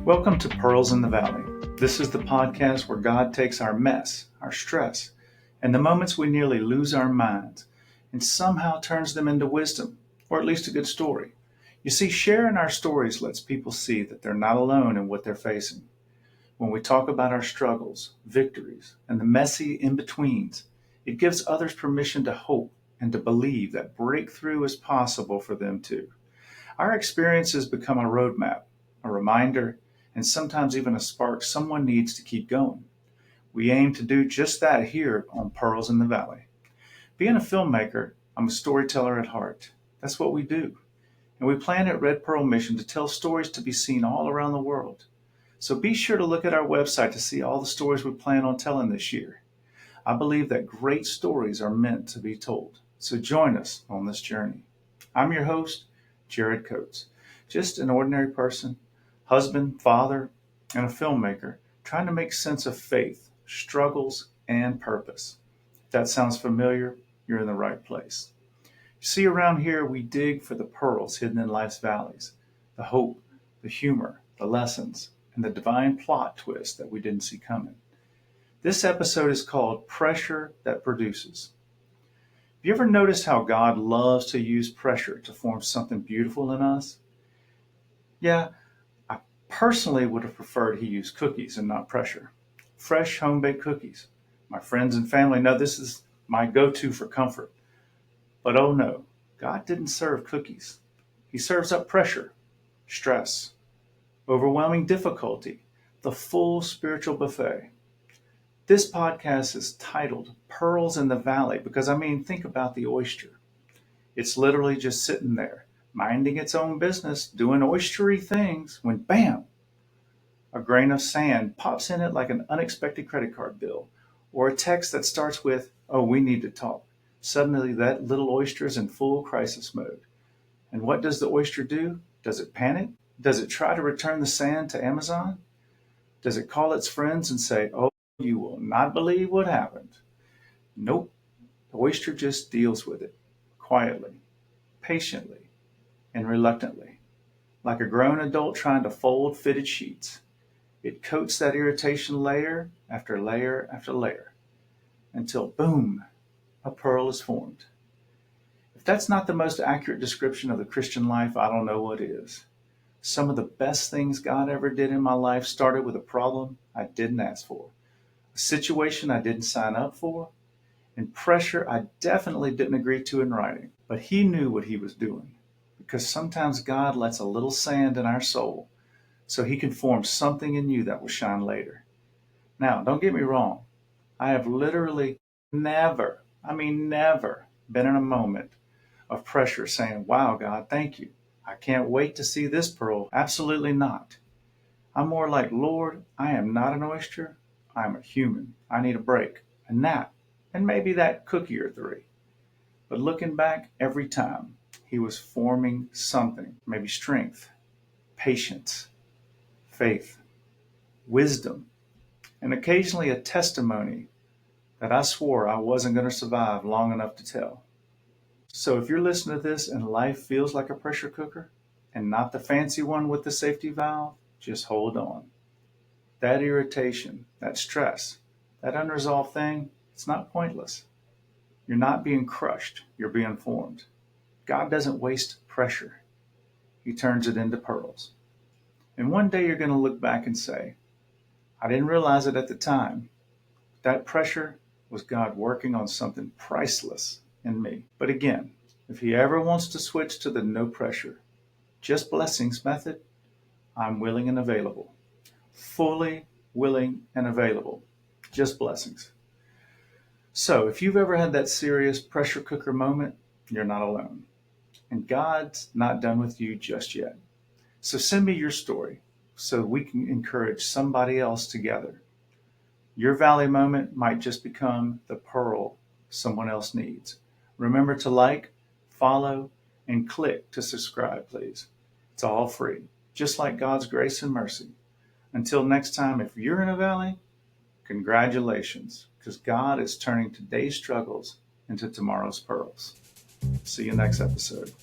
Welcome to Pearls in the Valley. This is the podcast where God takes our mess, our stress, and the moments we nearly lose our minds and somehow turns them into wisdom, or at least a good story. You see, sharing our stories lets people see that they're not alone in what they're facing. When we talk about our struggles, victories, and the messy in-betweens, it gives others permission to hope and to believe that breakthrough is possible for them too. Our experiences become a roadmap, a reminder, and sometimes even a spark someone needs to keep going. We aim to do just that here on Pearls in the Valley. Being a filmmaker, I'm a storyteller at heart. That's what we do. And we plan at Red Pearl Mission to tell stories to be seen all around the world. So be sure to look at our website to see all the stories we plan on telling this year. I believe that great stories are meant to be told. So join us on this journey. I'm your host, Jared Coates, just an ordinary person, husband, father, and a filmmaker trying to make sense of faith, struggles, and purpose. If that sounds familiar, you're in the right place. You see, around here we dig for the pearls hidden in life's valleys, the hope, the humor, the lessons, and the divine plot twist that we didn't see coming. This episode is called Pressure That Produces. Have you ever noticed how God loves to use pressure to form something beautiful in us? Yeah, I personally would have preferred he used cookies and not pressure. Fresh home-baked cookies. My friends and family know this is my go-to for comfort. But oh no, God didn't serve cookies. He serves up pressure, stress, overwhelming difficulty, the full spiritual buffet. This podcast is titled Pearls in the Valley because, think about the oyster. It's literally just sitting there, minding its own business, doing oystery things, when bam, a grain of sand pops in it like an unexpected credit card bill, or a text that starts with, "Oh, we need to talk." Suddenly that little oyster is in full crisis mode. And what does the oyster do? Does it panic? Does it try to return the sand to Amazon? Does it call its friends and say, "Oh, you will not believe what happened"? Nope. The oyster just deals with it, quietly, patiently, and reluctantly. Like a grown adult trying to fold fitted sheets. It coats that irritation layer after layer after layer, until boom, a pearl is formed. If that's not the most accurate description of the Christian life, I don't know what is. Some of the best things God ever did in my life started with a problem I didn't ask for, a situation I didn't sign up for, and pressure I definitely didn't agree to in writing. But he knew what he was doing, because sometimes God lets a little sand in our soul so he can form something in you that will shine later. Now, don't get me wrong. I have literally never been in a moment of pressure saying, "Wow, God, thank you. I can't wait to see this pearl." Absolutely not. I'm more like, "Lord, I am not an oyster. I'm a human. I need a break, a nap, and maybe that cookie or three." But looking back, every time he was forming something, maybe strength, patience, faith, wisdom, and occasionally a testimony that I swore I wasn't going to survive long enough to tell. So if you're listening to this and life feels like a pressure cooker and not the fancy one with the safety valve, just hold on. That irritation, that stress, that unresolved thing, it's not pointless. You're not being crushed, you're being formed. God doesn't waste pressure. He turns it into pearls. And one day you're going to look back and say, "I didn't realize it at the time. That pressure was God working on something priceless in me." But again, if he ever wants to switch to the no pressure, just blessings method, I'm willing and available. Fully willing and available. Just blessings. So if you've ever had that serious pressure cooker moment, you're not alone. And God's not done with you just yet. So send me your story so we can encourage somebody else together. Your valley moment might just become the pearl someone else needs. Remember to like, follow, and click to subscribe, please. It's all free, just like God's grace and mercy. Until next time, if you're in a valley, congratulations, because God is turning today's struggles into tomorrow's pearls. See you next episode.